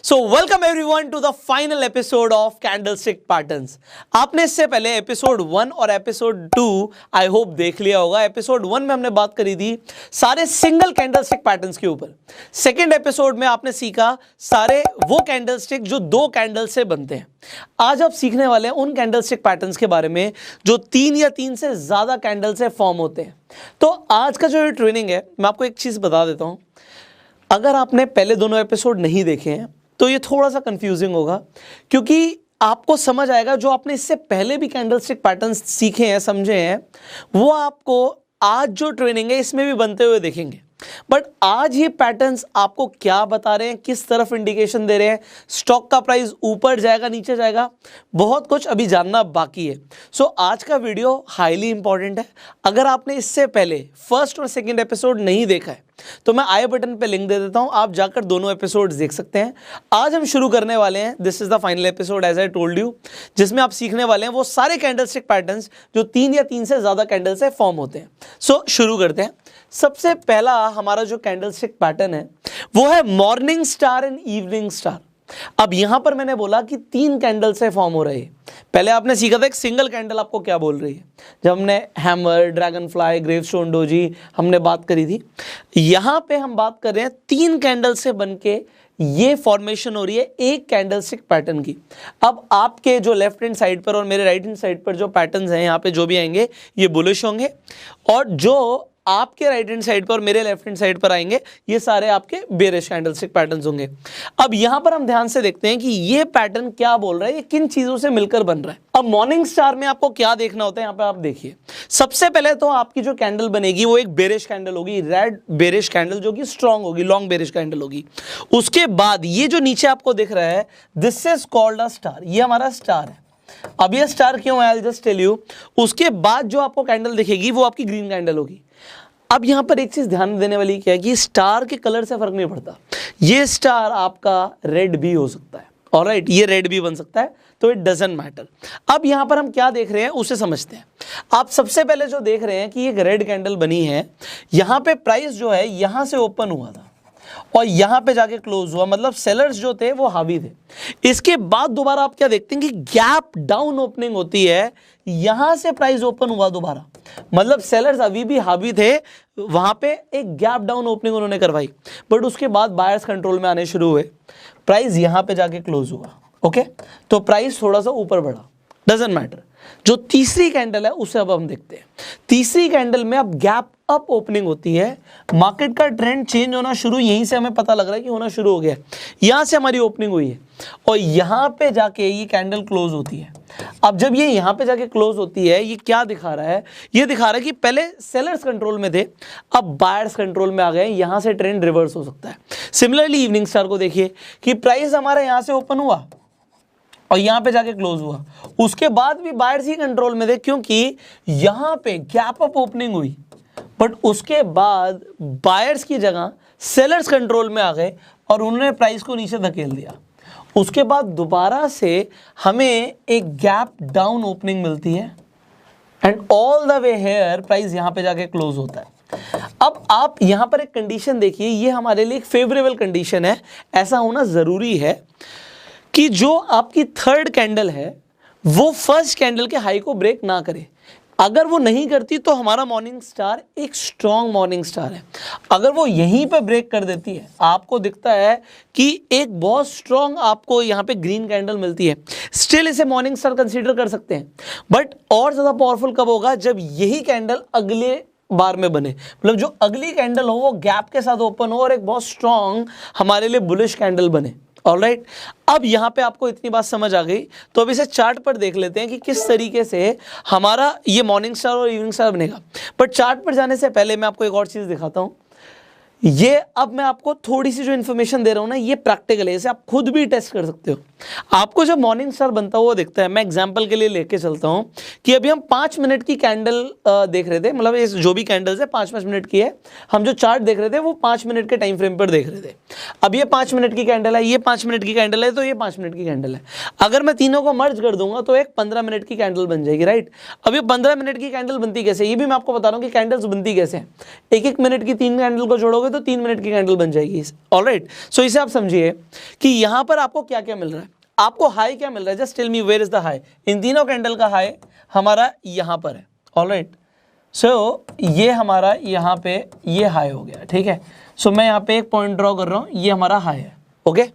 So welcome everyone to the final episode of candlestick patterns. आपने इससे पहले episode 1 और एपिसोड 2 आई होप देख लिया होगा। एपिसोड 1 में हमने बात करी थी सारे सिंगल कैंडलस्टिक पैटर्न्स के ऊपर। सेकेंड एपिसोड में आपने सीखा सारे वो कैंडलस्टिक जो दो कैंडल से बनते हैं। आज आप सीखने वाले हैं उन कैंडलस्टिक पैटर्न्स के बारे में जो 3 या 3 से ज्यादा कैंडल से फॉर्म होते हैं। तो आज का जो ट्रेनिंग है, मैं आपको एक चीज बता देता हूं। अगर आपने पहले दोनों एपिसोड नहीं देखे हैं तो ये थोड़ा सा कंफ्यूजिंग होगा, क्योंकि आपको समझ आएगा जो आपने इससे पहले भी कैंडलस्टिक पैटर्न्स सीखे हैं, समझे हैं, वो आपको आज जो ट्रेनिंग है इसमें भी बनते हुए देखेंगे। बट आज ये पैटर्न्स आपको क्या बता रहे हैं, किस तरफ इंडिकेशन दे रहे हैं, स्टॉक का प्राइस ऊपर जाएगा नीचे जाएगा, बहुत कुछ अभी जानना बाकी है। सो आज का वीडियो हाईली इंपॉर्टेंट है। अगर आपने इससे पहले फर्स्ट और सेकंड एपिसोड नहीं देखा है तो मैं आई बटन पे लिंक दे देता हूं, आप जाकर दोनों एपिसोड्स देख सकते हैं। आज हम शुरू करने वाले हैं, this is the final episode as I told you, जिसमें आप सीखने वाले हैं वो सारे कैंडलस्टिक पैटर्न्स जो 3 या 3 से ज्यादा कैंडल से फॉर्म होते हैं। सो शुरू करते हैं। सबसे पहला हमारा जो कैंडलस्टिक पैटर्न है वो है morning star and evening star. अब यहां पर मैंने बोला कि 3 कैंडल से फॉर्म हो रहे हैं। पहले आपने सीखा था एक सिंगल कैंडल आपको क्या बोल रही है, जब हमने hammer, dragon fly, gravestone doji हमने बात करी थी। यहां पे हम बात कर रहे हैं 3 कैंडल से बनके ये फॉर्मेशन हो रही है एक कैंडलस्टिक पैटर्न की। अब आपके जो लेफ्ट हैंड साइड पर और मेरे राइट हैंड साइड पर जो पैटर्न्स हैं यहाँ पे जो भी आएंगे ये बुलिश होंगे, और जो आपके राइट हैंड साइड पर और मेरे लेफ्ट हैंड साइड पर आएंगे ये सारे आपके बेरिश कैंडलस्टिक पैटर्न्स होंगे। अब यहां पर हम ध्यान से देखते हैं कि ये पैटर्न क्या बोल रहा है, ये किन चीजों से मिलकर बन रहा है। अब मॉर्निंग स्टार में आपको क्या देखना होता है, यहां पे आप देखिए। सबसे पहले तो आपकी जो कैंडल बनेगी वो एक बेरिश कैंडल होगी, रेड बेरिश कैंडल जो कि स्ट्रांग होगी, लॉन्ग बेरिश कैंडल होगी। उसके बाद ये जो नीचे आपको दिख रहा है this is called a star, ये हमारा स्टार है। अब ये स्टार क्यों है, I will just tell you. उसके बाद जो आपको कैंडल दिखेगी वो आपकी ग्रीन कैंडल होगी। अब यहां पर एक चीज ध्यान देने वाली क्या है कि स्टार के कलर से फर्क नहीं पड़ता। ये स्टार आपका रेड भी हो सकता है, ऑलराइट, ये रेड भी बन सकता है, तो इट डजंट मैटर। अब यहां पर हम क्या देख रहे हैं उसे समझते हैं। आप सबसे पहले जो देख रहे हैं कि एक रेड कैंडल बनी है, यहां पे प्राइस जो है यहां से ओपन हुआ था और यहां पे जाके क्लोज हुआ, मतलब सेलर्स जो थे वो हावी थे। इसके बाद दोबारा आप क्या देखते हैं कि गैप डाउन ओपनिंग होती है, यहां से प्राइस ओपन हुआ दोबारा, मतलब सेलर्स अभी भी हावी थे, वहां पे एक गैप डाउन ओपनिंग उन्होंने करवाई, बट उसके बाद बायर्स कंट्रोल में आने शुरू हुए, प्राइस यहां पे जाके क्लोज हुआ। ओके, तो प्राइस थोड़ा सा ऊपर बढ़ा, डजंट मैटर। जो तीसरी कैंडल है उसे अब हम देखते हैं। तीसरी कैंडल में अब गैप अप ओपनिंग होती है, मार्केट का ट्रेंड चेंज होना शुरू, यहीं से हमें पता लग रहा है कि होना शुरू हो गया। यहां से हमारी ओपनिंग हुई है और यहां पे जाके ये कैंडल क्लोज होती है। अब जब ये यहां पे जाके क्लोज होती है, ये क्या दिखा रहा है, ये दिखा रहा है कि पहले सेलर्स कंट्रोल में थे, अब बायर्स कंट्रोल में आ गए, यहां से ट्रेंड रिवर्स हो सकता है। सिमिलरली इवनिंग स्टार को देखिए कि प्राइस हमारा यहां से ओपन हुआ और यहां पे जाके क्लोज हुआ, उसके बाद भी बायर्स ही कंट्रोल में थे क्योंकि यहां पे गैप अप ओपनिंग हुई, बट उसके बाद बायर्स की जगह सेलर्स कंट्रोल में आ गए और उन्होंने प्राइस को नीचे धकेल दिया। उसके बाद दोबारा से हमें एक गैप डाउन ओपनिंग मिलती है and all the way here price यहां पे जाके क्लोज होता है। अब आप यहां पर एक कंडीशन देखिए, ये हमारे लिए एक फेवरेबल कंडीशन है, ऐसा होना जरूरी है कि जो आपकी थर्ड कैंडल है वो फर्स्ट कैंडल के हाई को ब्रेक ना करे। अगर वो नहीं करती तो हमारा मॉर्निंग स्टार एक स्ट्रॉन्ग मॉर्निंग स्टार है। अगर वो यहीं पे ब्रेक कर देती है, आपको दिखता है कि एक बहुत स्ट्रॉन्ग आपको यहाँ पे ग्रीन कैंडल मिलती है, स्टिल इसे मॉर्निंग स्टार कंसीडर कर सकते हैं। बट और ज़्यादा पावरफुल कब होगा, जब यही कैंडल अगले बार में बने, मतलब जो अगली कैंडल हो वो गैप के साथ ओपन हो और एक बहुत स्ट्रॉन्ग हमारे लिए बुलिश कैंडल बने। ऑलराइट, अब यहां पे आपको इतनी बात समझ आ गई, तो अब इसे चार्ट पर देख लेते हैं कि किस तरीके से हमारा ये मॉर्निंग स्टार और इवनिंग स्टार बनेगा। बट चार्ट पर जाने से पहले मैं आपको एक और चीज दिखाता हूं। ये अब मैं आपको थोड़ी सी जो इन्फॉर्मेशन दे रहा हूं ना, ये प्रैक्टिकल है, इसे आप खुद भी टेस्ट कर सकते हो। आपको जब मॉर्निंग स्टार बनता हुआ दिखता है, मैं एग्जांपल के लिए लेके चलता हूं कि अभी हम 5 मिनट की कैंडल देख रहे थे, मतलब इस जो भी कैंडल्स है 5-5 मिनट की है, हम जो चार्ट देख रहे थे वो 5 मिनट के टाइम फ्रेम पर देख रहे थे। अब ये 5 मिनट की कैंडल है, ये 5 मिनट की कैंडल है, तो ये 5 मिनट की कैंडल है। अगर मैं तीनों को मर्ज कर दूंगा तो एक 15 मिनट की कैंडल बन जाएगी, राइट। अब ये 15 मिनट की कैंडल बनती कैसे, ये भी मैं आपको बता रहा हूँ कि कैंडल्स बनती कैसे हैं। 1-1 मिनट की 3 कैंडल को जोड़ोगे तो 3 मिनट की कैंडल बन जाएगी। ऑलराइट, सो इसे आप समझिए कि यहां पर आपको क्या क्या मिल रहा है। आपको हाई क्या मिल रहा है, just tell me where is the high. इन तीनों कैंडल का हाई हमारा यहां पर है। ऑलराइट, सो ये हमारा यहाँ पे ये हाई हो गया, ठीक है। सो मैं यहाँ पे एक पॉइंट ड्रॉ कर रहा हूँ, ये हमारा हाई है। ओके,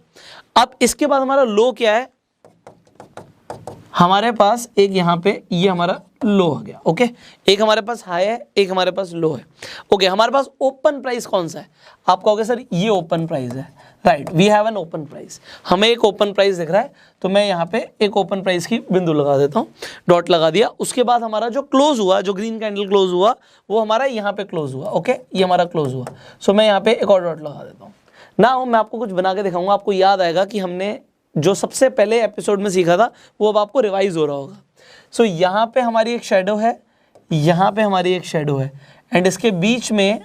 अब इसके बाद हमारा लो क्या है, हमारे पास एक यहाँ पे ये हमारा लो आ गया। ओके, एक हमारे पास हाई है, एक हमारे पास लो है। ओके, हमारे पास ओपन प्राइस कौन सा है, आप कहोगे सर ये ओपन प्राइस है। Right, we have an open price, हमें एक ओपन प्राइस दिख रहा है, तो मैं यहाँ पे एक ओपन प्राइस की बिंदु लगा देता हूँ, डॉट लगा दिया। उसके बाद हमारा जो क्लोज हुआ, जो ग्रीन कैंडल क्लोज हुआ, वो हमारा यहाँ पे क्लोज हुआ। ओके, ये हमारा क्लोज हुआ। सो मैं यहाँ पे एक और डॉट लगा देता हूँ ना। मैं आपको कुछ बना के दिखाऊंगा, आपको याद आएगा कि हमने जो सबसे पहले एपिसोड में सीखा था वो अब आपको रिवाइज हो रहा होगा। सो यहाँ पे हमारी एक शेडो है, यहाँ पे हमारी एक शेडो है, एंड इसके बीच में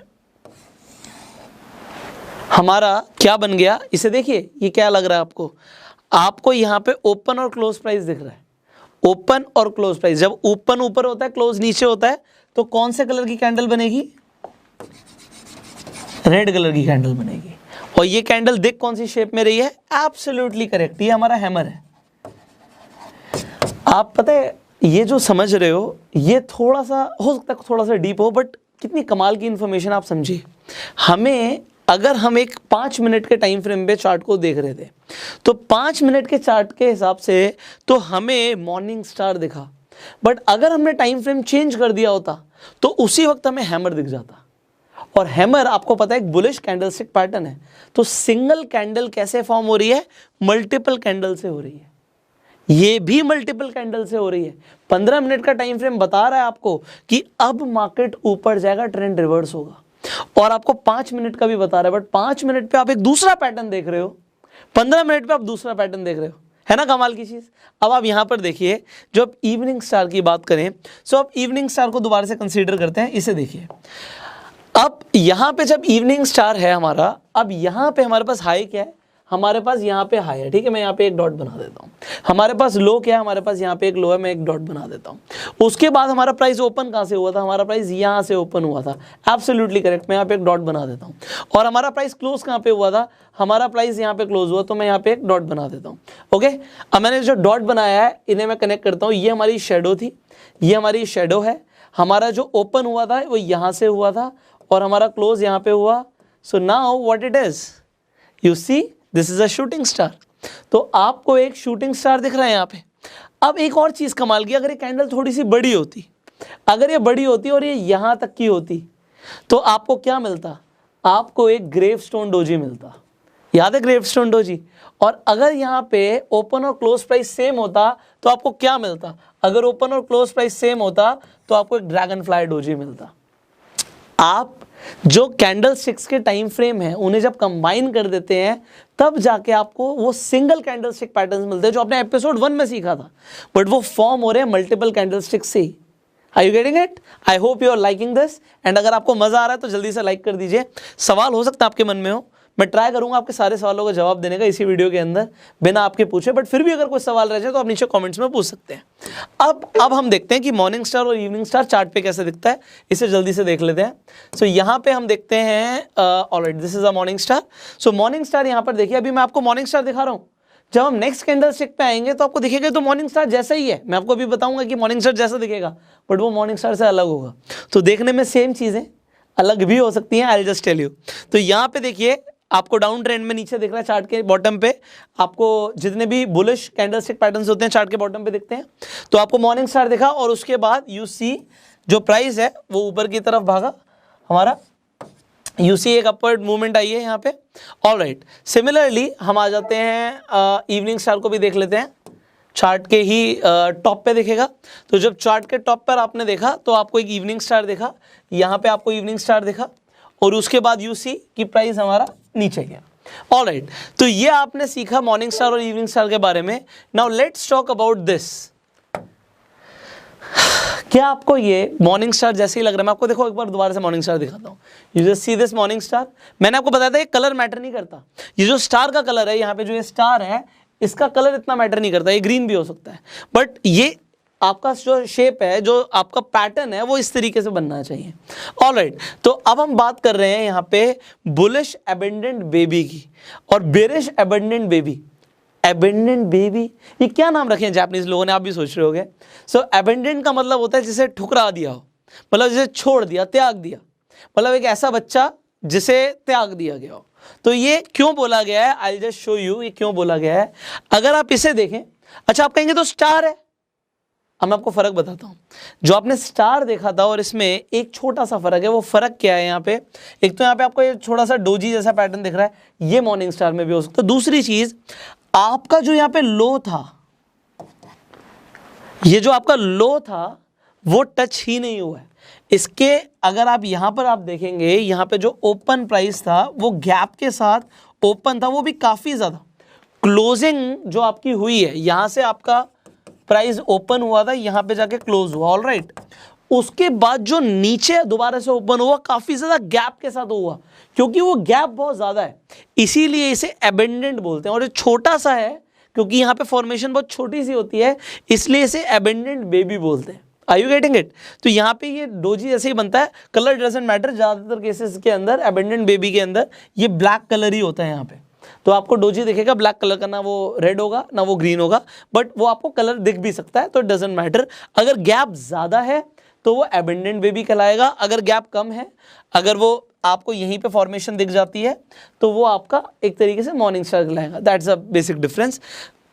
हमारा क्या बन गया, इसे देखिए, ये क्या लग रहा है आपको, आपको यहाँ पे ओपन और क्लोज प्राइस दिख रहा है। ओपन और क्लोज प्राइस, जब ओपन ऊपर होता है क्लोज नीचे होता है, तो कौन से कलर की कैंडल बनेगी, रेड कलर की कैंडल बनेगी। और ये कैंडल देख कौन सी शेप में रही है, एब्सोल्युटली करेक्ट, ये हमारा हैमर है। आप पता है ये जो समझ रहे हो, ये थोड़ा सा हो सकता है थोड़ा सा डीप हो, बट कितनी कमाल की इंफॉर्मेशन आप समझिए। हमें अगर हम एक 5 मिनट के टाइम फ्रेम पे चार्ट को देख रहे थे, तो 5 मिनट के चार्ट के हिसाब से तो हमें मॉर्निंग स्टार दिखा, बट अगर हमने टाइम फ्रेम चेंज कर दिया होता तो उसी वक्त हमें हैमर दिख जाता। और हैमर आपको पता है एक बुलिश कैंडलस्टिक पैटर्न है। तो सिंगल कैंडल कैसे फॉर्म हो रही है, मल्टीपल कैंडल से हो रही है, ये भी मल्टीपल कैंडल से हो रही है। 15 मिनट का टाइम फ्रेम बता रहा है आपको कि अब मार्केट ऊपर जाएगा, ट्रेंड रिवर्स होगा। और आपको 5 मिनट का भी बता रहा है, बट 5 मिनट पे आप एक दूसरा पैटर्न देख रहे हो, 15 मिनट पे आप दूसरा पैटर्न देख रहे हो, है ना कमाल की चीज। अब आप यहां पर देखिए, जो आप इवनिंग स्टार की बात करें, सो आप इवनिंग स्टार को दोबारा से कंसीडर करते हैं। इसे देखिए, अब यहां पे जब इवनिंग स्टार है हमारा, अब यहां पे हमारे पास हाई क्या है, हमारे पास यहाँ पे हाई है, ठीक है, मैं यहाँ पे एक डॉट बना देता हूँ। हमारे पास लो क्या है, हमारे पास यहाँ पे एक लो है, मैं एक डॉट बना देता हूँ। उसके बाद हमारा प्राइस ओपन कहाँ से हुआ था, हमारा प्राइस यहाँ से ओपन हुआ था, एब्सोल्युटली करेक्ट, मैं यहाँ पे एक डॉट बना देता हूँ। और हमारा प्राइस क्लोज कहाँ पे हुआ था, हमारा प्राइस यहाँ पे क्लोज हुआ, तो मैं यहाँ पे एक डॉट बना देता हूँ। ओके, अब मैंने जो डॉट बनाया है इन्हें मैं कनेक्ट करता हूँ। ये हमारी शेडो थी, ये हमारी शेडो है, हमारा जो ओपन हुआ था वो यहाँ से हुआ था, और हमारा क्लोज यहाँ पे हुआ। So now what it is, you see this is a shooting star. तो आपको एक शूटिंग स्टार दिख रहा है यहाँ पे। अब एक और चीज कमाल की, अगर ये कैंडल थोड़ी सी बड़ी होती, अगर ये बड़ी होती और ये यहां तक की होती, तो आपको क्या मिलता, आपको एक ग्रेवस्टोन डोजी मिलता। याद है ग्रेवस्टोन डोजी। और अगर यहाँ पे ओपन और क्लोज प्राइस सेम होता तो आपको क्या मिलता, अगर ओपन और क्लोज प्राइस सेम होता तो आपको एक ड्रैगन फ्लाई डोजी मिलता। आप जो कैंडल स्टिक्स के टाइम फ्रेम है उन्हें जब कंबाइन कर देते हैं, तब जाके आपको वो सिंगल कैंडल स्टिक पैटर्न्स मिलते हैं जो आपने एपिसोड 1 में सीखा था, बट वो फॉर्म हो रहे हैं मल्टीपल कैंडल स्टिक से ही। Are you getting it? I hope you are liking this. And अगर आपको मजा आ रहा है तो जल्दी से लाइक कर दीजिए। सवाल हो सकता है आपके मन में हो, मैं ट्राई करूंगा आपके सारे सवालों का जवाब देने का इसी वीडियो के अंदर बिना आपके पूछे, बट फिर भी अगर कोई सवाल रह जाए तो आप नीचे कमेंट्स में पूछ सकते हैं। अब हम देखते हैं कि मॉर्निंग स्टार और इवनिंग स्टार चार्ट पे कैसे दिखता है, इसे जल्दी से देख लेते हैं। सो यहाँ पे हम देखते हैं, alright, this is a morning star. So morning star यहाँ पर देखिए, अभी मैं आपको मॉर्निंग स्टार दिखा रहा हूँ। जब हम नेक्स्ट कैंडल स्टिक पे आएंगे तो आपको दिखेगा तो मॉर्निंग स्टार जैसा ही है। मैं आपको अभी बताऊंगा कि मॉर्निंग स्टार जैसा दिखेगा, बट वो मॉर्निंग स्टार से अलग होगा। तो देखने में सेम चीजें अलग भी हो सकती हैं, I will just tell you. तो यहाँ पे देखिए, आपको डाउन ट्रेंड में नीचे दिख रहा है चार्ट के बॉटम पे, आपको जितने भी बुलिश कैंडलस्टिक पैटर्न्स होते हैं चार्ट के बॉटम पे दिखते हैं। तो आपको मॉर्निंग स्टार दिखा और उसके बाद यू सी जो प्राइस है वो ऊपर की तरफ भागा हमारा, यू सी एक अपवर्ड मूवमेंट आई है यहाँ पे। ऑलराइट, सिमिलरली हम आ जाते हैं इवनिंग स्टार को भी देख लेते हैं। चार्ट के ही टॉप पे दिखेगा। तो जब चार्ट के टॉप पर आपने देखा तो आपको एक इवनिंग स्टार दिखा, यहाँ पे आपको इवनिंग स्टार दिखा, और उसके बाद यू सी कि प्राइस हमारा नीचे गया। ऑलराइट, तो ये आपने सीखा मॉर्निंग स्टार और इवनिंग स्टार के बारे में। Now let's talk about this. क्या आपको ये मॉर्निंग स्टार जैसे ही लग रहा है? मैं आपको देखो एक बार दोबारा से मॉर्निंग स्टार दिखाता हूँ। You just see this morning star. मैंने आपको बताया था ये कलर मैटर नहीं करता, ये जो स्टार का कलर है यहाँ पे जो ये स्टार है इसका कलर इतना मैटर नहीं करता, ये ग्रीन भी हो सकता है, बट ये आपका जो शेप है, जो आपका पैटर्न है, वो इस तरीके से बनना चाहिए। ऑलराइट, तो अब हम बात कर रहे हैं यहाँ पे बुलिश अबेंडेंट बेबी की और bearish abandoned baby. Abandoned baby, ये क्या नाम रखे हैं जापानीज लोगों ने, आप भी सोच रहे होगे। सो अबेंडेंट का मतलब होता है जिसे ठुकरा दिया हो, मतलब जिसे छोड़ दिया, त्याग दिया, मतलब एक ऐसा बच्चा जिसे त्याग दिया गया हो। तो ये क्यों बोला गया है, आई जस्ट शो यू ये क्यों बोला गया है। अगर आप इसे देखें, अच्छा आप कहेंगे तो स्टार है, अब मैं आपको फर्क बताता हूं। जो आपने स्टार देखा था और इसमें एक छोटा सा फर्क है। वो फर्क क्या है यहाँ पे, एक तो यहाँ पे आपको ये थोड़ा सा डोजी जैसा पैटर्न दिख रहा है, ये मॉर्निंग स्टार में भी हो सकता है। दूसरी चीज, आपका जो यहाँ पे लो था, ये जो आपका लो था वो टच ही नहीं हुआ है इसके। अगर आप यहां पर आप देखेंगे, यहां पे जो ओपन प्राइस था वो गैप के साथ ओपन था, वो भी काफी ज्यादा। क्लोजिंग जो आपकी हुई है, यहां से आपका प्राइस ओपन हुआ था, यहां पे जाके क्लोज हुआ, ऑलराइट। उसके बाद जो नीचे दोबारा से ओपन हुआ, काफी ज्यादा गैप के साथ हुआ, क्योंकि वो गैप बहुत ज्यादा है, इसीलिए इसे एबेंडेंट बोलते हैं। और ये छोटा सा है क्योंकि यहाँ पे फॉर्मेशन बहुत छोटी सी होती है, इसलिए इसे एबेंडेंट बेबी बोलते हैं। Are you getting it? तो यहाँ पे ये डोजी जैसे ही बनता है, कलर डजंट मैटर। ज्यादातर केसेस के अंदर एबेंडेंट बेबी के अंदर ये ब्लैक कलर ही होता है यहाँ पे। तो आपको डोजी दिखेगा ब्लैक कलर का, ना वो रेड होगा ना वो ग्रीन होगा, बट वो आपको कलर दिख भी सकता है, तो डजंट मैटर। अगर गैप ज्यादा है तो वो एबेंडेंट बेबी कहलाएगा, अगर गैप कम है, अगर वो आपको यहीं पे फॉर्मेशन दिख जाती है, तो वो आपका एक तरीके से मॉर्निंग स्टार कहलाएगा। That's a basic difference.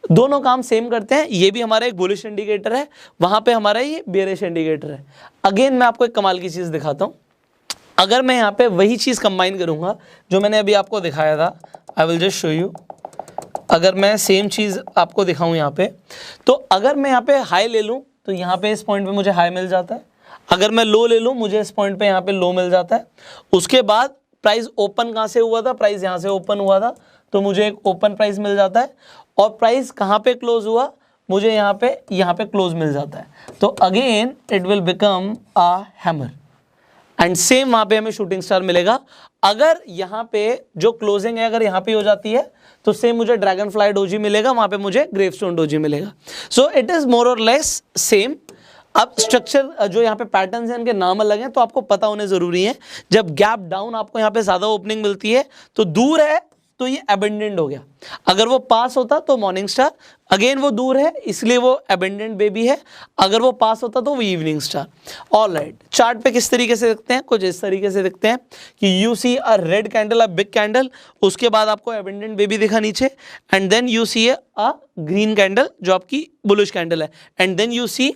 दोनों काम सेम करते हैं। ये भी हमारा एक बुलिश इंडिकेटर है, वहां पे हमारा ये बेरिश इंडिकेटर है। अगेन मैं आपको एक कमाल की चीज दिखाता हूं। अगर मैं यहाँ पे वही चीज कंबाइन करूंगा जो मैंने अभी आपको दिखाया था, आई विल जस्ट शो यू। अगर मैं सेम चीज आपको दिखाऊं यहाँ पे, तो अगर मैं यहाँ पे हाई ले लूं तो यहाँ पे इस पॉइंट पे मुझे हाई मिल जाता है। अगर मैं लो ले लूं, मुझे इस पॉइंट पे यहाँ पे लो मिल जाता है। उसके बाद प्राइस ओपन कहाँ से हुआ था, प्राइस यहाँ से ओपन हुआ था, तो मुझे एक ओपन प्राइस मिल जाता है। और प्राइस कहाँ पे क्लोज हुआ, मुझे यहाँ पे क्लोज मिल जाता है। तो again it will become a hammer and same वहां पे हमें शूटिंग स्टार मिलेगा। अगर यहाँ पे जो क्लोजिंग है, अगर यहाँ पे हो जाती है, तो सेम मुझे ड्रैगन फ्लाई डोजी मिलेगा, वहां पे मुझे ग्रेवस्टोन डोजी मिलेगा। सो इट इज मोर और लेस सेम। अब स्ट्रक्चर जो यहाँ पे पैटर्न्स हैं, इनके नाम अलग हैं, तो आपको पता होने जरूरी है। जब गैप डाउन आपको यहाँ पे ज्यादा ओपनिंग मिलती है, तो दूर है तो ये एबेंडेंट हो गया। अगर वो पास होता तो मॉर्निंग स्टार, अगेन वो दूर है इसलिए वो एबेंडेंट बेबी है। अगर वो पास होता तो वो इवनिंग स्टार। ऑलराइट, चार्ट पे किस तरीके से दिखते हैं, कुछ इस तरीके से दिखते हैं कि you see a red candle, a big candle, उसके बाद आपको एबेंडेंट बेबी दिखा नीचे, and then you see a green candle जो आपकी बुलिश कैंडल है, and then you see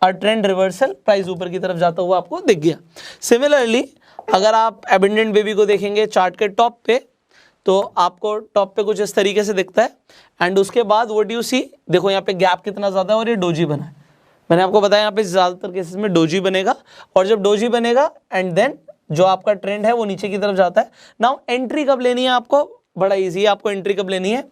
a trend reversal, price ऊपर की तरफ जाता हुआ आपको दिख गया। सिमिलरली अगर आप एबेंडेंट बेबी को देखेंगे चार्ट के टॉप पे, तो आपको टॉप पे कुछ इस तरीके से दिखता है, एंड उसके बाद व्हाट यू सी, देखो यहाँ पे गैप कितना ज्यादा है और ये डोजी बना है। मैंने आपको बताया यहाँ पे ज्यादातर केसेस में डोजी बनेगा, और जब डोजी बनेगा एंड देन जो आपका ट्रेंड है वो नीचे की तरफ जाता है। नाउ एंट्री कब लेनी है आपको, बड़ा इजी है। आपको एंट्री कब लेनी है,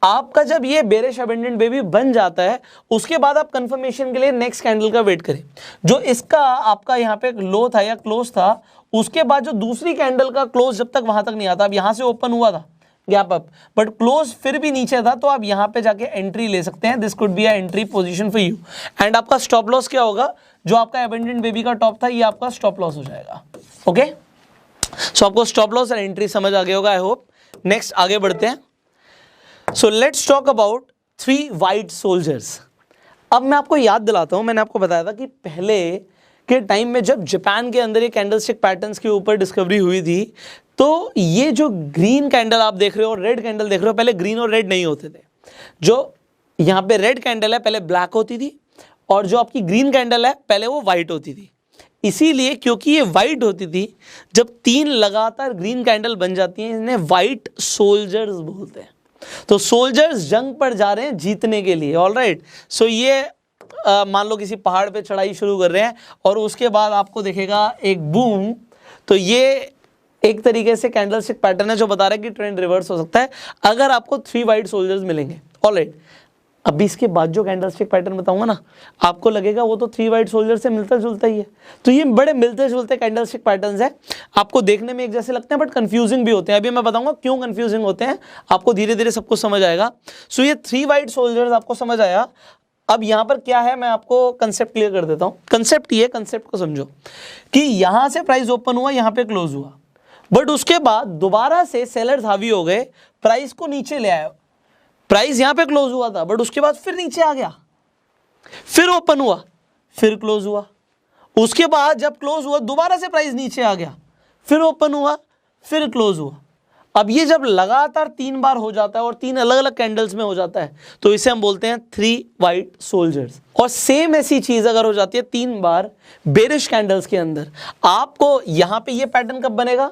आपका जब ये बेरिश एबेंडेंट बेबी बन जाता है, उसके बाद आप कंफर्मेशन के लिए नेक्स्ट कैंडल का वेट करें। जो इसका आपका यहाँ पे लो था या क्लोज था, उसके बाद जो दूसरी कैंडल का क्लोज जब तक वहां तक नहीं आता, अब यहां से ओपन हुआ था गैप अप, बट क्लोज फिर भी नीचे था, तो आप यहां पे जाके एंट्री ले सकते हैं। This could be a entry position for you. And आपका स्टॉप लॉस क्या होगा, जो आपका एबेंडेंट बेबी का टॉप था, ये आपका स्टॉप लॉस हो जाएगा। ओके, सो आपको स्टॉप लॉस और एंट्री समझ आ गया होगा, आई होप। नेक्स्ट आगे बढ़ते हैं। So let's talk about 3 white soldiers. अब मैं आपको याद दिलाता हूं, मैंने आपको बताया था कि पहले के टाइम में जब जापान के अंदर ये कैंडलस्टिक पैटर्न्स के ऊपर डिस्कवरी हुई थी, तो ये जो ग्रीन कैंडल आप देख रहे हो और रेड कैंडल देख रहे हो, पहले ग्रीन और रेड नहीं होते थे। जो यहाँ पे रेड कैंडल है पहले ब्लैक होती थी, और जो आपकी ग्रीन कैंडल है पहले वो व्हाइट होती थी। इसीलिए क्योंकि ये व्हाइट होती थी, जब 3 लगातार ग्रीन कैंडल बन जाती हैं, इन्हें व्हाइट सोल्जर्स बोलते हैं। तो सोल्जर्स जंग पर जा रहे हैं जीतने के लिए, ऑलराइट। सो ये मान लो किसी पहाड़ पे चढ़ाई शुरू कर रहे हैं और उसके बाद आपको दिखेगा एक बूम, तो ये एक तरीके से कैंडलस्टिक पैटर्न है जो बता रहा है कि ट्रेंड रिवर्स हो सकता है अगर आपको 3 वाइट सोल्जर्स मिलेंगे। ऑलराइट, अभी इसके बाद जो कैंडलस्टिक पैटर्न बताऊंगा ना, आपको लगेगा वो तो 3 वाइट सोल्जर से मिलता जुलता ही है। तो ये बड़े मिलते जुलते कैंडलस्टिक पैटर्न्स है, आपको देखने में एक जैसे लगते हैं बट कंफ्यूजिंग भी होते हैं। अभी मैं बताऊंगा क्यों कंफ्यूजिंग होते हैं, आपको धीरे धीरे सब कुछ समझ आएगा। सो ये 3 वाइट सोल्जर्स आपको समझ आया। अब यहां पर क्या है, मैं आपको कंसेप्ट क्लियर कर देता हूं। कंसेप्ट ये, कंसेप्ट को समझो कि यहां से प्राइस ओपन हुआ, यहां पे क्लोज हुआ, बट उसके बाद दोबारा से सेलर्स हावी हो गए, प्राइस को नीचे ले आए। प्राइस यहां पे क्लोज हुआ था, बट उसके बाद फिर नीचे आ गया, फिर ओपन हुआ, फिर क्लोज हुआ, उसके बाद जब क्लोज हुआ दोबारा से प्राइस नीचे आ गया, फिर ओपन हुआ, फिर क्लोज हुआ। अब ये जब लगातार 3 बार हो जाता है और 3 अलग अलग कैंडल्स में हो जाता है तो इसे हम बोलते हैं 3 वाइट सोल्जर्स। और सेम ऐसी चीज अगर हो जाती है 3 बार बेरिश कैंडल्स के अंदर, आपको यहां पे ये पैटर्न कब बनेगा,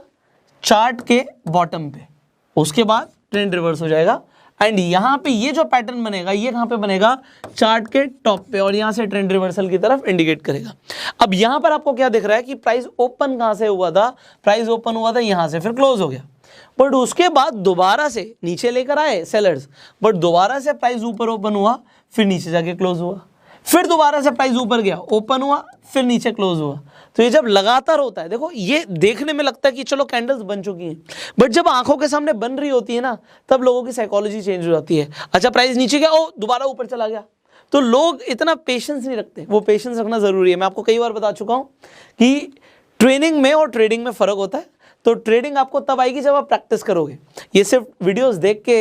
चार्ट के बॉटम पे, उसके बाद ट्रेंड रिवर्स हो जाएगा, एंड यहां पे ये जो पैटर्न बनेगा ये कहां पे बनेगा, चार्ट के टॉप पे, और यहां से ट्रेंड रिवर्सल की तरफ इंडिकेट करेगा। अब यहां पर आपको क्या दिख रहा है कि प्राइस ओपन कहां से हुआ था, प्राइस ओपन हुआ था यहां से, फिर क्लोज हो गया, बट उसके बाद दोबारा से नीचे लेकर आए सेलर्स, बट दोबारा से प्राइस ऊपर ओपन हुआ, फिर नीचे जाके क्लोज हुआ, फिर दोबारा से प्राइस ऊपर गया, ओपन हुआ, फिर नीचे क्लोज हुआ। तो ये जब लगातार होता है, देखो ये देखने में लगता है कि चलो कैंडल्स बन चुकी हैं, बट जब आंखों के सामने बन रही होती है ना, तब लोगों की साइकोलॉजी चेंज हो जाती है। अच्छा प्राइस नीचे गया, ओ दोबारा ऊपर चला गया, तो लोग इतना पेशेंस नहीं रखते। वो पेशेंस रखना जरूरी है। मैं आपको कई बार बता चुका हूं कि ट्रेनिंग में और ट्रेडिंग में फर्क होता है। तो ट्रेडिंग आपको तब आएगी जब आप प्रैक्टिस करोगे। ये सिर्फ वीडियोस देख के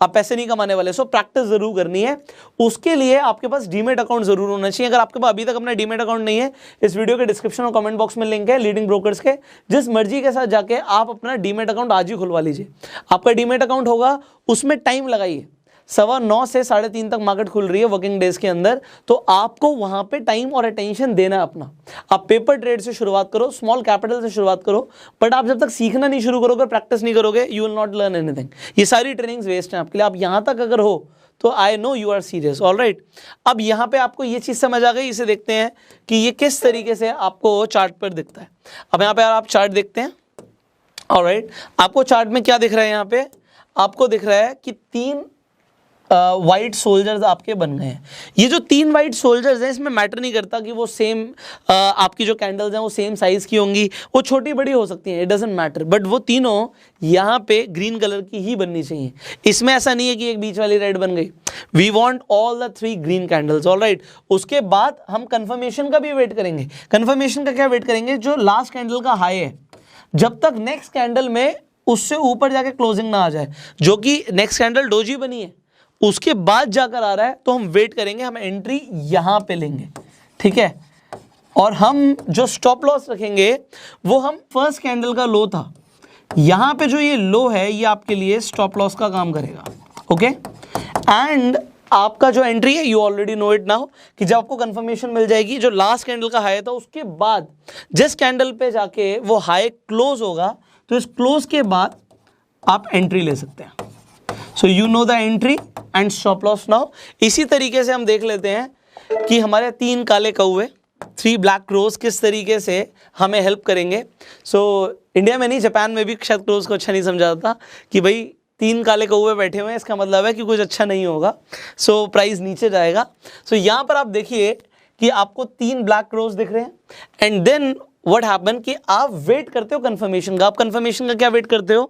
आप पैसे नहीं कमाने वाले, सो प्रैक्टिस जरूर करनी है। उसके लिए आपके पास डीमेट अकाउंट जरूर होना चाहिए। अगर आपके पास अभी तक अपना डीमेट अकाउंट नहीं है, इस वीडियो के डिस्क्रिप्शन और कमेंट बॉक्स में लिंक है लीडिंग ब्रोकर्स के, जिस मर्जी के साथ जाके आप अपना डीमेट अकाउंट आज ही खुलवा लीजिए। आपका डीमेट अकाउंट होगा, उसमें टाइम लगाइए, 9:15 से 3:30 तक मार्केट खुल रही है वर्किंग डेज के अंदर, तो आपको वहां पे टाइम और अटेंशन देना है अपना। आप पेपर ट्रेड से शुरुआत करो, स्मॉल कैपिटल से शुरुआत करो, बट आप जब तक सीखना नहीं शुरू करोगे, प्रैक्टिस नहीं करोगे, you will not learn anything. ये सारी ट्रेनिंग्स वेस्ट हैं आपके लिए। आप यहां तक अगर हो तो I know you are serious, alright. अब यहां पे आपको ये चीज समझ आ गई। इसे देखते हैं कि ये किस तरीके से आपको चार्ट पर दिखता है। अब यहां पे आप चार्ट देखते हैं, ऑलराइट। आपको चार्ट में क्या दिख रहा है, यहाँ पे आपको दिख रहा है कि 3 वाइट सोल्जर्स आपके बन गए हैं। ये जो 3 वाइट सोल्जर्स हैं, इसमें मैटर नहीं करता कि वो सेम आपकी जो कैंडल्स हैं वो सेम साइज की होंगी, वो छोटी बड़ी हो सकती हैं, इट डजंट मैटर, बट वो तीनों यहाँ पे ग्रीन कलर की ही बननी चाहिए। इसमें ऐसा नहीं है कि एक बीच वाली रेड बन गई। We want all the 3 green candles, alright. उसके बाद हम कंफर्मेशन का भी वेट करेंगे। कंफर्मेशन का क्या वेट करेंगे, जो लास्ट कैंडल का हाई है, जब तक नेक्स्ट कैंडल में उससे ऊपर जाके क्लोजिंग ना आ जाए, जो कि नेक्स्ट कैंडल डोजी बनी है, उसके बाद जाकर आ रहा है, तो हम वेट करेंगे, हम एंट्री यहां पे लेंगे, ठीक है। और हम जो स्टॉप लॉस रखेंगे वो हम फर्स्ट कैंडल का लो था, यहां पे जो ये लो है ये आपके लिए स्टॉप लॉस का काम करेगा, ओके। एंड आपका जो एंट्री है, you already know it now, कि जब आपको कंफर्मेशन मिल जाएगी जो लास्ट कैंडल का हाई था, उसके बाद जिस कैंडल पे जाके वो हाई क्लोज होगा, तो इस क्लोज के बाद आप एंट्री ले सकते हैं। So you know the entry and stop loss now. इसी तरीके से हम देख लेते हैं कि हमारे 3 काले कौवे, 3 ब्लैक क्रोज किस तरीके से हमें हेल्प करेंगे। सो इंडिया में नहीं, जापान में भी शायद क्रोज को अच्छा नहीं समझा था कि भाई 3 काले कौवे बैठे हुए हैं, इसका मतलब है कि कुछ अच्छा नहीं होगा, सो प्राइस नीचे जाएगा। सो यहाँ पर आप देखिए कि आपको 3 ब्लैक क्रोज दिख रहे हैं, एंड देन व्हाट हैपन कि आप वेट करते हो कंफर्मेशन का। आप कंफर्मेशन का क्या वेट करते हो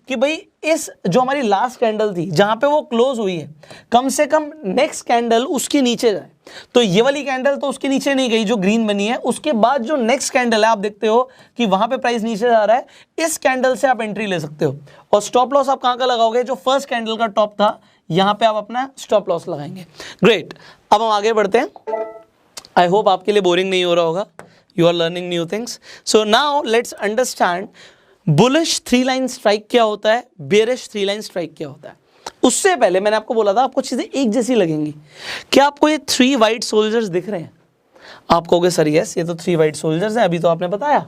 कि भाई इस जो हमारी लास्ट कैंडल थी जहां पे वो क्लोज हुई है, कम से कम नेक्स्ट कैंडल उसके नीचे जाए। तो ये वाली कैंडल तो उसके नीचे नहीं गई जो ग्रीन बनी है, उसके बाद जो नेक्स्ट कैंडल है आप देखते हो कि वहां पे प्राइस नीचे जा रहा है, इस कैंडल से आप एंट्री ले सकते हो। और स्टॉप लॉस आप कहां का लगाओगे, जो फर्स्ट कैंडल का टॉप था, यहां पे आप अपना स्टॉप लॉस लगाएंगे। ग्रेट, अब हम आगे बढ़ते हैं। आई होप आपके लिए बोरिंग नहीं हो रहा होगा, you are learning new things. So now let's understand bullish 3 line strike क्या होता है, bearish 3 line strike क्या होता है। उससे पहले मैंने आपको बोला था आपको चीजें एक जैसी लगेंगी। क्या आपको ये 3 white soldiers दिख रहे हैं? आप कहोगे सर यस, ये तो 3 white soldiers हैं, अभी तो आपने बताया।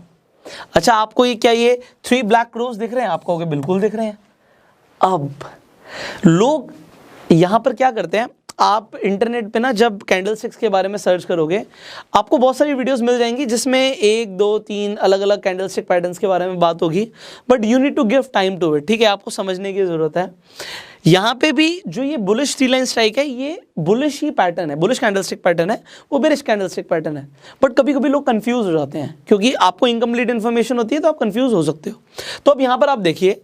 अच्छा, आपको ये क्या ये 3 black crows दिख रहे हैं? आप कहोगे बिल्कुल दिख रहे हैं। अब लोग यहां पर क्या करते हैं, आप इंटरनेट पे ना जब कैंडलस्टिक्स के बारे में सर्च करोगे, आपको बहुत सारी वीडियोस मिल जाएंगी जिसमें 1, 2, 3 अलग अलग कैंडलस्टिक पैटर्न्स के बारे में बात होगी, but you need to give time to it, ठीक है। आपको समझने की जरूरत है। यहाँ पे भी जो ये बुलिश 3 लाइन स्ट्राइक है, ये बुलिश ही पैटर्न है, बुलिश कैंडलस्टिक पैटर्न है, वो बेरिश कैंडलस्टिक पैटर्न है। बट कभी कभी लोग कंफ्यूज हो जाते हैं, क्योंकि आपको इनकम्प्लीट इन्फॉर्मेशन होती है तो आप कंफ्यूज हो सकते हो। तो अब यहाँ पर आप देखिए,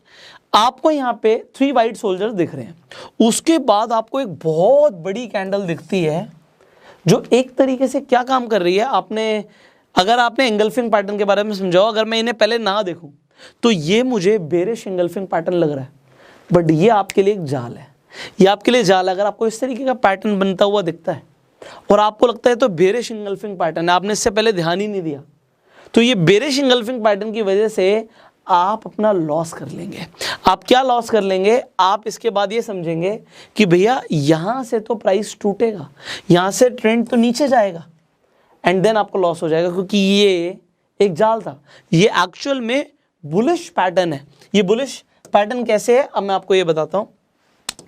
आपको यहाँ पे 3 वाइट सोल्जर्स दिख रहे हैं, उसके बाद आपको एक बहुत बड़ी कैंडल दिखती है जो एक तरीके से क्या काम कर रही है, अगर आपने एंगल्फिंग पैटर्न के बारे में समझाओ, अगर मैं इन्हें पहले ना देखूं तो ये मुझे बेरिश एंगल्फिंग पैटर्न लग रहा है, बट ये आपके लिए एक जाल है, ये आपके लिए जाल है। अगर आपको इस तरीके का पैटर्न बनता हुआ दिखता है और आपको लगता है तो बेरिश एंगल्फिंग पैटर्न है, आपने इससे पहले ध्यान ही नहीं दिया, तो ये बेरिश एंगल्फिंग पैटर्न की वजह से आप अपना लॉस कर लेंगे। आप क्या लॉस कर लेंगे, आप इसके बाद ये समझेंगे कि भैया यहां से तो प्राइस टूटेगा, यहां से ट्रेंड तो नीचे जाएगा, एंड देन आपको लॉस हो जाएगा, क्योंकि ये एक जाल था। ये एक्चुअल में बुलिश पैटर्न है। ये बुलिश पैटर्न कैसे है, अब मैं आपको ये बताता हूं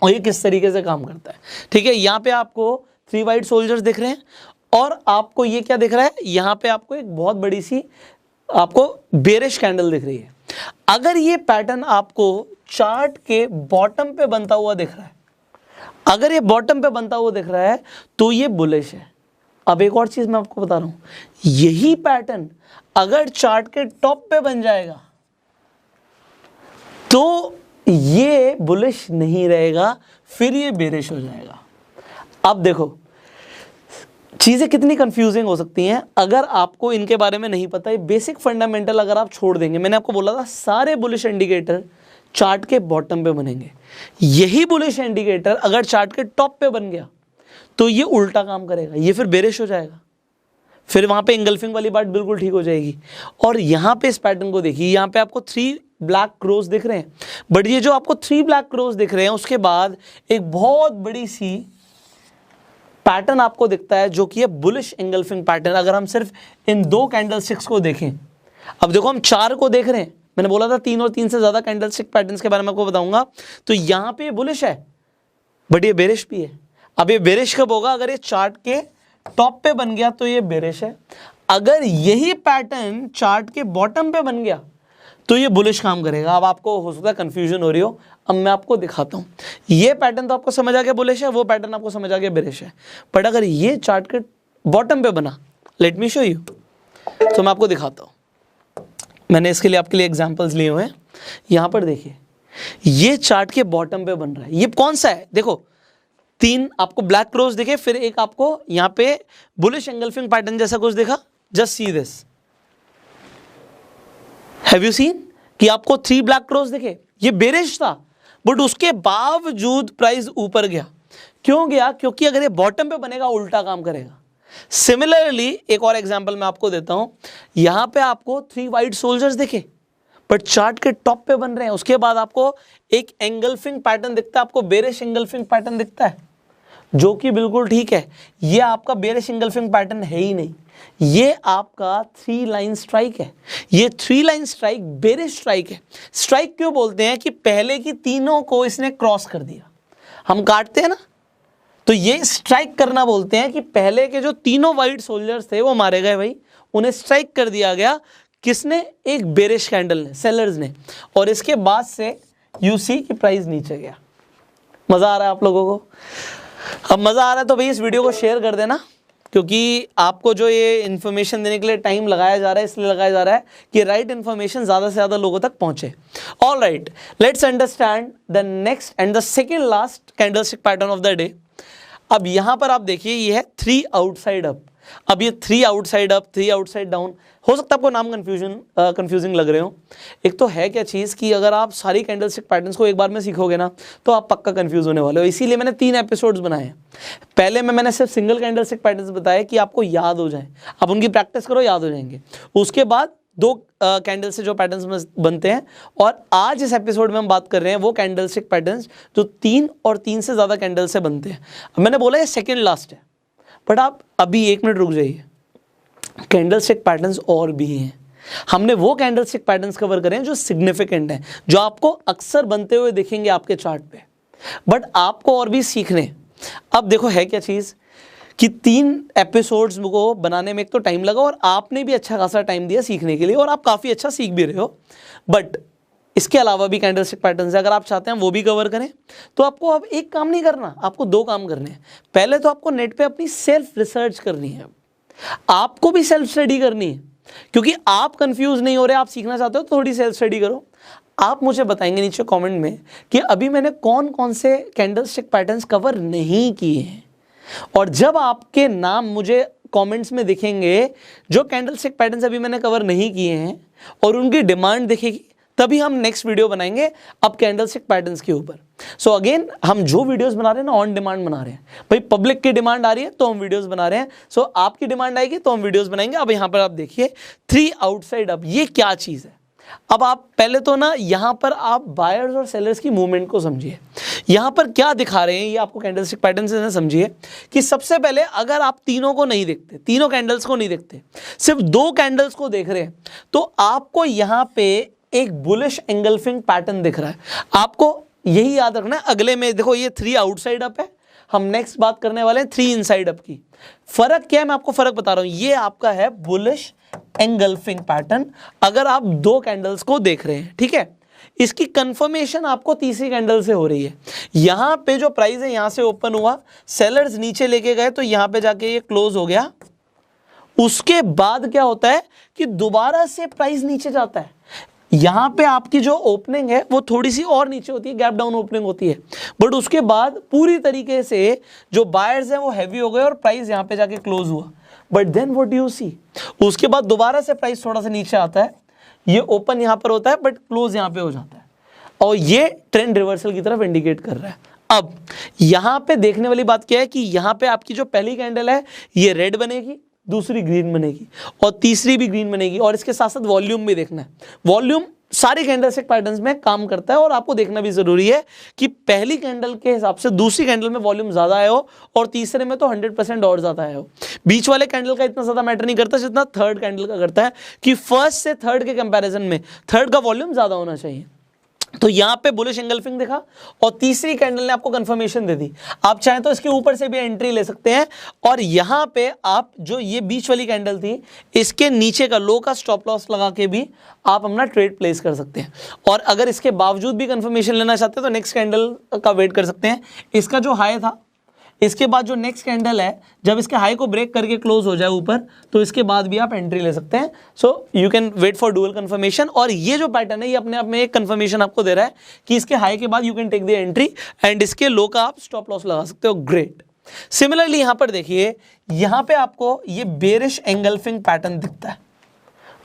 और ये किस तरीके से काम करता है। ठीक है, यहाँ पे आपको 3 वाइट सोल्जर्स दिख रहे हैं और आपको ये क्या दिख रहा है, यहाँ पे आपको एक बहुत बड़ी सी आपको बेरिश कैंडल दिख रही है। अगर ये पैटर्न आपको चार्ट के बॉटम पे बनता हुआ दिख रहा है, अगर ये बॉटम पे बनता हुआ दिख रहा है तो ये बुलिश है। अब एक और चीज मैं आपको बता रहा हूं, यही पैटर्न अगर चार्ट के टॉप पे बन जाएगा तो ये बुलिश नहीं रहेगा, फिर ये बेरिश हो जाएगा। अब देखो चीजें कितनी कंफ्यूजिंग हो सकती हैं अगर आपको इनके बारे में नहीं पता है। बेसिक फंडामेंटल अगर आप छोड़ देंगे, मैंने आपको बोला था सारे बुलिश इंडिकेटर चार्ट के बॉटम पे बनेंगे, यही बुलिश इंडिकेटर अगर चार्ट के टॉप पे बन गया तो ये उल्टा काम करेगा, ये फिर बेरिश हो जाएगा, फिर वहां पे एंगल्फिंग वाली बात बिल्कुल ठीक हो जाएगी। और यहां पे इस पैटर्न को देखिए, यहां पे आपको 3 ब्लैक क्रोस दिख रहे हैं, बट ये जो आपको 3 ब्लैक क्रोस दिख रहे हैं उसके बाद एक बहुत बड़ी सी पैटर्न आपको दिखता है जो कि है बुलिश एंगल्फिंग पैटर्न। अगर हम सिर्फ इन 2 कैंडलस्टिक्स को देखें, अब देखो हम 4 को देख रहे हैं, मैंने बोला था 3 और 3 से ज्यादा कैंडलस्टिक पैटर्न्स के बारे में आपको बताऊंगा, तो यहां पे बुलिश है बट ये बेरिश भी है। अब ये बेरिश कब होगा, अगर ये चार्ट के टॉप पे बन गया तो ये बेरिश है, अगर यही पैटर्न चार्ट के बॉटम पे बन गया तो ये बुलिश काम करेगा। अब आपको हो सकता है कंफ्यूजन हो रही हो, अब मैं आपको दिखाता हूं। ये पैटर्न तो आपको समझ आ गया बुलिश है, वो पैटर्न आपको समझ आ गया बेरिश है, बट अगर ये चार्ट के बॉटम पे बना, लेट मी शो यू, तो मैं आपको दिखाता हूं। मैंने इसके लिए आपके लिए एग्जांपल्स लिए हुए हैं। यहां पर देखिए, ये चार्ट के बॉटम पे बन रहा है, ये कौन सा है, देखो 3 आपको ब्लैक क्रोस दिखे, फिर एक आपको यहां पे बुलिश एंगल्फिंग पैटर्न जैसा कुछ दिखा। Just see this, have you seen कि आपको 3 ब्लैक क्रोस दिखे, ये बेरिश था बट उसके बावजूद प्राइस ऊपर गया। क्यों गया, क्योंकि अगर ये बॉटम पे बनेगा उल्टा काम करेगा। सिमिलरली एक और एग्जांपल मैं आपको देता हूं, यहां पे आपको 3 वाइट सोल्जर्स दिखे बट चार्ट के टॉप पे बन रहे हैं, उसके बाद आपको एक एंगल्फिंग पैटर्न दिखता है, आपको बेरिश एंगल्फिंग पैटर्न दिखता है, जो कि बिल्कुल ठीक है। ये आपका बेरिश एंगल्फिंग पैटर्न है ही नहीं, ये आपका 3 लाइन स्ट्राइक है। ये 3 लाइन स्ट्राइक बेरिश स्ट्राइक है। स्ट्राइक क्यों बोलते हैं कि पहले की तीनों को इसने क्रॉस कर दिया। हम काटते हैं ना, तो ये स्ट्राइक करना बोलते हैं कि पहले के जो तीनों वाइट सोल्जर्स थे वो मारे गए भाई, उन्हें स्ट्राइक कर दिया गया। किसने, एक बेरिश कैंडल ने, सेलर्स ने, और इसके बाद से यू सी की प्राइस नीचे गया। मजा आ रहा है आप लोगों को? अब मजा आ रहा है तो भाई इस वीडियो को शेयर कर देना, क्योंकि आपको जो ये इन्फॉर्मेशन देने के लिए टाइम लगाया जा रहा है, इसलिए लगाया जा रहा है कि राइट इन्फॉर्मेशन ज़्यादा से ज़्यादा लोगों तक पहुंचे। All right, let's understand the next and the second last candlestick pattern of the day. अब यहाँ पर आप देखिए, ये है 3 आउटसाइड अप। अब ये 3 आउटसाइड अप, 3 आउटसाइड डाउन, हो सकता है आपको नाम कंफ्यूजिंग लग रहे हो। एक तो है क्या चीज़ कि अगर आप सारी कैंडलस्टिक पैटर्न्स को एक बार में सीखोगे ना तो आप पक्का कंफ्यूज होने वाले हो। इसीलिए मैंने 3 एपिसोड्स बनाए हैं। पहले मैंने सिर्फ सिंगल कैंडलस्टिक पैटर्न्स बताए कि आपको याद हो जाए, आप उनकी प्रैक्टिस करो, याद हो जाएंगे। उसके बाद 2 कैंडल से जो पैटर्न्स बनते हैं, और आज इस एपिसोड में हम बात कर रहे हैं वो कैंडलस्टिक पैटर्न्स जो 3 और 3 से ज़्यादा कैंडल से बनते हैं। मैंने बोला ये सेकेंड लास्ट है, बट आप अभी 1 मिनट रुक जाइए, कैंडलस्टिक पैटर्न्स और भी हैं। हमने वो कैंडलस्टिक पैटर्न्स कवर करें जो सिग्निफिकेंट हैं, जो आपको अक्सर बनते हुए दिखेंगे आपके चार्ट पे, बट आपको और भी सीखने। अब देखो है क्या चीज़ कि 3 एपिसोड्स को बनाने में एक तो टाइम लगा, और आपने भी अच्छा खासा टाइम दिया सीखने के लिए, और आप काफ़ी अच्छा सीख भी रहे हो। बट इसके अलावा भी कैंडलस्टिक पैटर्न्स है, अगर आप चाहते हैं वो भी कवर करें तो आपको अब एक काम नहीं करना, आपको 2 काम करने हैं। पहले तो आपको नेट पे अपनी सेल्फ रिसर्च करनी है, आपको भी सेल्फ स्टडी करनी है, क्योंकि आप कंफ्यूज नहीं हो रहे, आप सीखना चाहते हो तो थोड़ी सेल्फ स्टडी करो। आप मुझे बताएंगे नीचे कमेंट में कि अभी मैंने कौन कौन से कैंडलस्टिक पैटर्न्स कवर नहीं किए हैं। और जब आपके नाम मुझे कमेंट्स में दिखेंगे जो कैंडलस्टिक पैटर्न्स अभी मैंने कवर नहीं किए हैं और उनकी डिमांड दिखेगी, तभी हम नेक्स्ट वीडियो बनाएंगे अब कैंडलस्टिक पैटर्न्स के ऊपर। सो अगेन हम जो वीडियोस बना रहे हैं ना ऑन डिमांड बना रहे हैं। भाई पब्लिक की डिमांड आ रही है तो हम वीडियोस बना रहे हैं, सो आपकी डिमांड आएगी तो हम वीडियोस बनाएंगे। अब यहाँ पर आप देखिए 3 आउटसाइड अप, ये क्या चीज़ है। अब आप पहले तो ना यहाँ पर आप बायर्स और सेलर्स की मूवमेंट को समझिए। यहाँ पर क्या दिखा रहे हैं ये आपको कैंडलस्टिक पैटर्न से समझिए कि सबसे पहले अगर आप तीनों को नहीं देखते, तीनों कैंडल्स को नहीं देखते, सिर्फ 2 कैंडल्स को देख रहे हैं, तो आपको यहाँ पे एक बुलिश एंगल्फिंग पैटर्न दिख रहा है। आपको यही याद रखना है। अगले में देखो ये 3 आउटसाइड अप है, हम नेक्स्ट बात करने वाले हैं 3 इनसाइड अप की। फर्क क्या है मैं आपको फर्क बता रहा हूं। ये आपका है बुलिश एंगल्फिंग पैटर्न अगर आप 2 कैंडल्स को देख रहे हैं, ठीक है। इसकी कंफर्मेशन आपको तीसरी कैंडल से हो रही है। यहां पे जो प्राइस है यहां से ओपन हुआ, सेलर्स नीचे लेके गए तो यहां पे जाके ये क्लोज हो गया। उसके बाद क्या होता है कि दोबारा से प्राइस नीचे जाता है। यहां पे आपकी जो ओपनिंग है वो थोड़ी सी और नीचे होती है, गैप डाउन ओपनिंग होती है, बट उसके बाद पूरी तरीके से जो बायर्स हैं वो हैवी हो गए और प्राइस यहां पे जाके क्लोज हुआ। But then what do you see, उसके बाद दोबारा से प्राइस थोड़ा सा नीचे आता है, ये ओपन यहां पर होता है बट क्लोज यहां पे हो जाता है और ये ट्रेंड रिवर्सल की तरफ इंडिकेट कर रहा है। अब यहां पे देखने वाली बात क्या है कि यहां पे आपकी जो पहली कैंडल है ये रेड बनेगी, दूसरी ग्रीन बनेगी और तीसरी भी ग्रीन बनेगी। और इसके साथ साथ वॉल्यूम भी देखना है। वॉल्यूम सारे कैंडलस्टिक पैटर्न्स में काम करता है और आपको देखना भी जरूरी है कि पहली कैंडल के हिसाब से दूसरी कैंडल में वॉल्यूम ज्यादा आया हो और तीसरे में तो 100% और ज्यादा आया हो। बीच वाले कैंडल का इतना ज्यादा मैटर नहीं करता जितना थर्ड कैंडल का करता है कि फर्स्ट से थर्ड के कंपैरिजन में थर्ड का वॉल्यूम ज्यादा होना चाहिए। तो यहां पे बुलिश एंगल्फिंग दिखा और तीसरी कैंडल ने आपको कंफर्मेशन दे दी। आप चाहें तो इसके ऊपर से भी एंट्री ले सकते हैं और यहां पे आप जो ये बीच वाली कैंडल थी इसके नीचे का लो का स्टॉप लॉस लगा के भी आप अपना ट्रेड प्लेस कर सकते हैं। और अगर इसके बावजूद भी कंफर्मेशन लेना चाहते हैं तो नेक्स्ट कैंडल का वेट कर सकते हैं। इसका जो हाई था, इसके बाद जो नेक्स्ट कैंडल है जब इसके हाई को ब्रेक करके क्लोज हो जाए ऊपर, तो इसके बाद भी आप एंट्री ले सकते हैं। So you can wait for dual confirmation. और ये जो पैटर्न है ये अपने आप में एक कंफर्मेशन आपको दे रहा है कि इसके हाई के बाद you can take the entry and इसके लो का आप स्टॉप लॉस लगा सकते हो। ग्रेट। सिमिलरली यहां पर देखिए, यहां पे आपको ये बेरिश एंगल्फिंग पैटर्न दिखता है,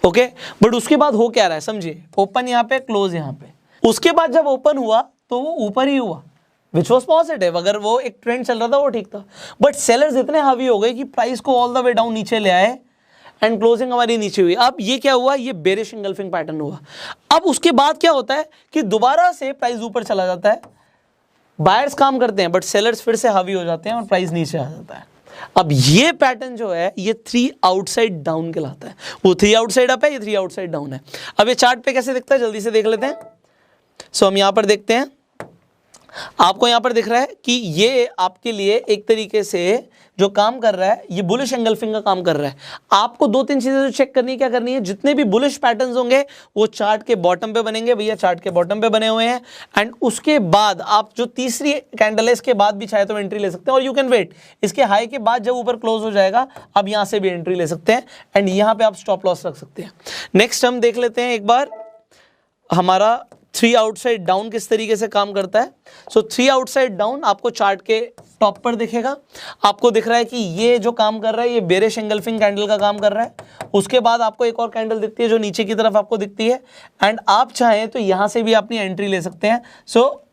ओके। बट उसके बाद हो क्या रहा है समझिए, ओपन यहां पे, क्लोज यहां पे। उसके बाद जब ओपन हुआ तो वो ऊपर ही हुआ, विच वॉज पॉजिटिव। अगर वो एक ट्रेंड चल रहा था वो ठीक था, बट सेलर्स इतने हावी हो गए कि प्राइस को ऑल द वे डाउन नीचे ले आए एंड क्लोजिंग हमारी नीचे हुई। अब ये क्या हुआ, ये बेरिश एंगल्फिंग पैटर्न हुआ। अब उसके बाद क्या होता है कि दोबारा से प्राइस ऊपर चला जाता है, बायर्स काम करते हैं बट सेलर्स फिर से हावी हो जाते हैं और प्राइस नीचे आ जाता है। अब ये पैटर्न जो है ये 3 आउटसाइड डाउन कहलाता है। वो 3 आउटसाइड अप है, ये 3 आउटसाइड डाउन है। अब ये चार्ट पे कैसे दिखता है जल्दी से देख लेते हैं। सो हम यहां पर देखते हैं, आपको यहां पर दिख रहा है कि ये आपके लिए एक तरीके से जो काम कर रहा है ये बुलिश एंगल्फिंग का काम कर रहा है। आपको 2-3 चीजें जो चेक करनी है, क्या करनी है, जितने भी बुलिश पैटर्न्स होंगे वो चार्ट के बॉटम पे बनेंगे। भैया चार्ट के बॉटम पे बने हुए हैं एंड उसके बाद आप जो तीसरी कैंडल है इसके बाद भी चाहे तो एंट्री ले सकते हैं और यू कैन वेट। इसके हाई के बाद जब ऊपर क्लोज हो जाएगा अब यहां से भी एंट्री ले सकते हैं एंड यहां पर आप स्टॉप लॉस रख सकते हैं। नेक्स्ट हम देख लेते हैं एक बार हमारा 3 आउटसाइड डाउन किस तरीके से काम करता है। सो 3 आउटसाइड डाउन आपको चार्ट के टॉप पर दिखेगा। आपको दिख रहा है कि ये जो काम कर रहा है ये बेरिश एंगल्फिंग कैंडल का काम कर रहा है। उसके बाद आपको एक और कैंडल दिखती है जो नीचे की तरफ आपको दिखती है एंड आप चाहें तो यहां से भी अपनी एंट्री ले सकते हैं।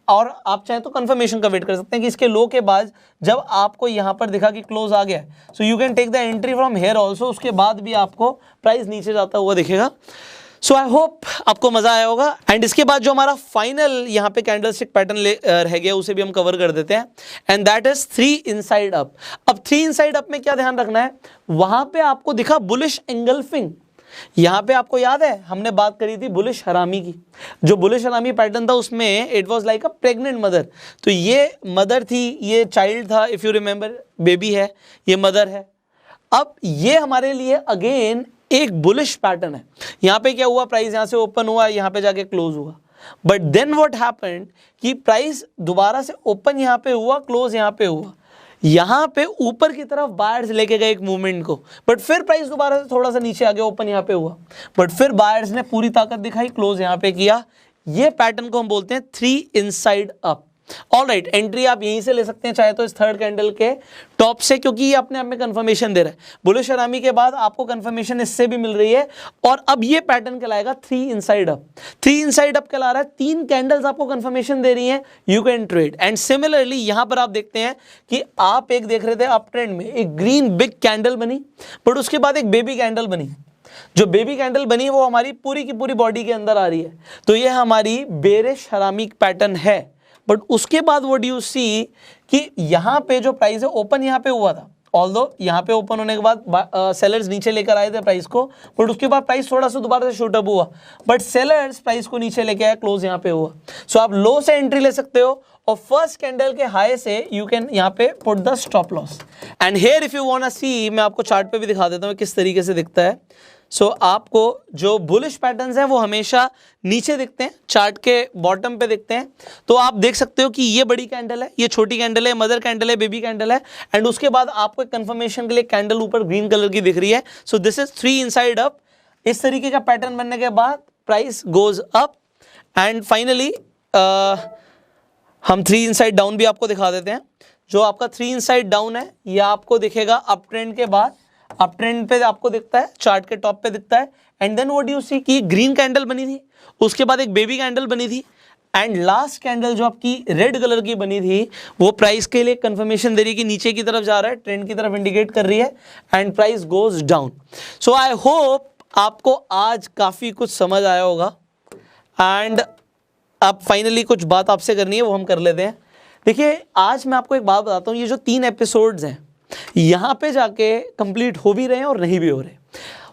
और आप चाहें तो कंफर्मेशन का वेट कर सकते हैं कि इसके लो के बाद जब आपको यहां पर दिखा कि क्लोज आ गया, so you can take the entry from here also. उसके बाद भी आपको प्राइस नीचे जाता हुआ दिखेगा। सो आई होप आपको मजा आया होगा एंड इसके बाद जो हमारा फाइनल यहाँ पे कैंडलस्टिक पैटर्न रह गया उसे भी हम कवर कर देते हैं and that is 3 inside up. अब 3 इनसाइड अप में क्या ध्यान रखना है, वहां पे आपको दिखा बुलिश एंगल्फिंग। यहां पे आपको याद है हमने बात करी थी बुलिश हरामी की। जो बुलिश हरामी पैटर्न था उसमें it was like a pregnant mother. तो ये मदर थी, ये चाइल्ड था, इफ यू रिमेंबर बेबी है, ये मदर है। अब ये हमारे लिए अगेन एक बुलिश पैटर्न है। यहां पे क्या हुआ, प्राइस यहां से ओपन हुआ, यहां पे जाके क्लोज हुआ, बट देन व्हाट हैपेंड कि प्राइस दोबारा से ओपन यहां पे हुआ, क्लोज यहां पे हुआ। यहां पे ऊपर की तरफ बायर्स लेके गए एक मूवमेंट को, बट फिर प्राइस दोबारा से थोड़ा सा नीचे आ गया, ओपन यहां पे हुआ, बट फिर बायर्स ने पूरी ताकत दिखाई, क्लोज यहां पे किया। ये पैटर्न को हम बोलते हैं 3 इनसाइड अप। ऑलराइट, एंट्री आप यहीं से ले सकते हैं चाहे तो इस थर्ड कैंडल के टॉप से, क्योंकि ये अपने आप में कंफर्मेशन दे रहा है। बुलिश हरामी के बाद आपको कंफर्मेशन इससे भी मिल रही है, और अब ये पैटर्न कहलाएगा 3 इनसाइड अप। 3 इनसाइड अप कहला रहा है, 3 कैंडल्स आपको कंफर्मेशन दे रही हैं, you can trade. And similarly यहां पर आप देखते हैं कि आप एक देख रहे थे अप ट्रेंड में एक ग्रीन बिग कैंडल बनी, बट उसके बाद एक बेबी कैंडल बनी। जो बेबी कैंडल बनी वो हमारी पूरी की पूरी बॉडी के अंदर आ रही है, तो ये हमारी बेरिश हरामी पैटर्न है। बट उसके बाद व्हाट डू यू सी कि यहां पे जो प्राइस है ओपन यहां पे हुआ था, ऑल्दो यहां पे ओपन होने के बाद सेलर्स नीचे लेकर आए थे प्राइस को, बट उसके बाद प्राइस थोड़ा सा दोबारा से शूट अप हुआ, बट सेलर्स प्राइस को नीचे लेके आए, क्लोज यहां पे हुआ। सो आप लो से एंट्री ले सकते हो, और फर्स्ट कैंडल के हाई से यू कैन यहाँ पे put the stop loss. And here if you want to see, मैं आपको चार्ट पे भी दिखा देता हूँ किस तरीके से दिखता है। सो आपको जो बुलिश पैटर्न्स हैं वो हमेशा नीचे दिखते हैं, चार्ट के बॉटम पे दिखते हैं। तो आप देख सकते हो कि ये बड़ी कैंडल है, ये छोटी कैंडल है, मदर कैंडल है, बेबी कैंडल है, एंड उसके बाद आपको कंफर्मेशन के लिए कैंडल ऊपर ग्रीन कलर की दिख रही है। So this is 3 inside up. इस तरीके का पैटर्न बनने के बाद price goes up, and finally हम 3 इनसाइड डाउन भी आपको दिखा देते हैं। जो आपका 3 इनसाइड डाउन है ये आपको दिखेगा अप ट्रेंड के बाद, अप ट्रेंड पे आपको दिखता है, चार्ट के टॉप पे दिखता है। And then what you see कि ग्रीन कैंडल बनी थी, उसके बाद एक बेबी कैंडल बनी थी, एंड लास्ट कैंडल जो आपकी रेड कलर की बनी थी वो प्राइस के लिए कंफर्मेशन दे रही है कि नीचे की तरफ जा रहा है, ट्रेंड की तरफ इंडिकेट कर रही है, and price goes down. So I hope आपको आज काफी कुछ समझ आया होगा, एंड अब फाइनली कुछ बात आपसे करनी है वो हम कर लेते हैं। देखिए आज मैं आपको एक बात बताता हूँ, ये जो 3 एपिसोड्स हैं यहाँ पे जाके कंप्लीट हो भी रहे हैं और नहीं भी हो रहे।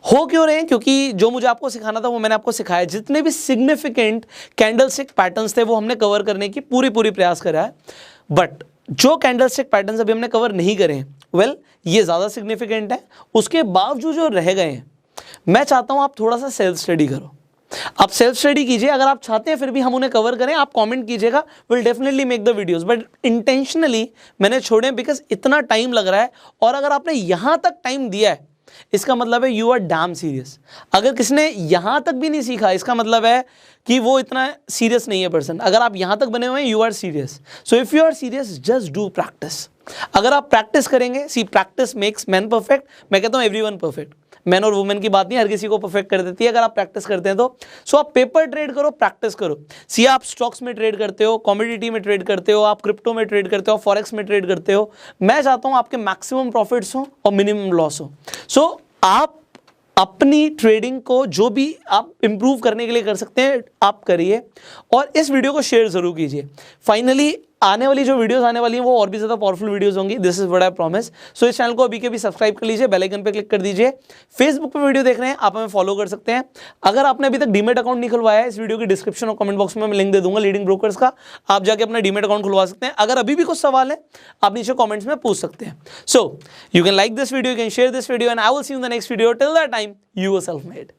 हो क्यों रहे हैं? क्योंकि जो मुझे आपको सिखाना था वो मैंने आपको सिखाया। जितने भी सिग्निफिकेंट कैंडलस्टिक पैटर्न्स थे वो हमने कवर करने की पूरी प्रयास करा है, बट जो कैंडलस्टिक पैटर्न्स अभी हमने कवर नहीं करे हैं, वेल ये ज़्यादा सिग्निफिकेंट है। उसके बावजूद जो रह गए हैं, मैं चाहता हूँ आप थोड़ा सा सेल्फ स्टडी करो, आप सेल्फ स्टडी कीजिए। अगर आप चाहते हैं फिर भी हम उन्हें कवर करें, आप कमेंट कीजिएगा, will definitely make the videos, but intentionally मैंने छोड़े बिकॉज इतना टाइम लग रहा है, और अगर आपने यहां तक टाइम दिया है इसका मतलब है यू आर डैम सीरियस। अगर किसने यहां तक भी नहीं सीखा इसका मतलब है कि वो इतना सीरियस नहीं है पर्सन। अगर आप यहां तक बने हुए हैं, you are serious. So if you are serious, just do practice. अगर आप प्रैक्टिस करेंगे, see practice makes man perfect. मैं कहता हूं एवरीवन परफेक्ट, मैन और वुमेन की बात नहीं, हर किसी को परफेक्ट कर देती है अगर आप प्रैक्टिस करते हैं तो। सो आप पेपर ट्रेड करो, प्रैक्टिस करो। सी आप स्टॉक्स में ट्रेड करते हो, कमोडिटी में ट्रेड करते हो, आप क्रिप्टो में ट्रेड करते हो, फॉरेक्स में ट्रेड करते हो, मैं चाहता हूं आपके मैक्सिमम प्रॉफिट्स हो और मिनिमम लॉस हो। सो आप अपनी ट्रेडिंग को जो भी आप इंप्रूव करने के लिए कर सकते हैं आप करिए, और इस वीडियो को शेयर जरूर कीजिए। फाइनली आने वाली जो वीडियोस आने वाली हैं वो और भी ज़्यादा पावरफुल वीडियोस होंगी, this is what I promise. So इस चैनल को अभी के भी सब्सक्राइब कर लीजिए, बेल आइकन पे क्लिक कर दीजिए। फेसबुक पे वीडियो देख रहे हैं आप हमें फॉलो कर सकते हैं। अगर आपने अभी तक डीमेट अकाउंट नहीं खुलवाया है, इस वीडियो की डिस्क्रिप्शन और कमेंट बॉक्स में मैं लिंक दे दूंगा लीडिंग ब्रोकर्स का, आप जाके अपना डीमेट अकाउंट खुलवा सकते हैं। अगर अभी भी कुछ सवाल है आप नीचे कॉमेंट्स में पूछ सकते हैं। So you can like this video, you can share this video, and I will see you in the next video. Till that time, you are self made.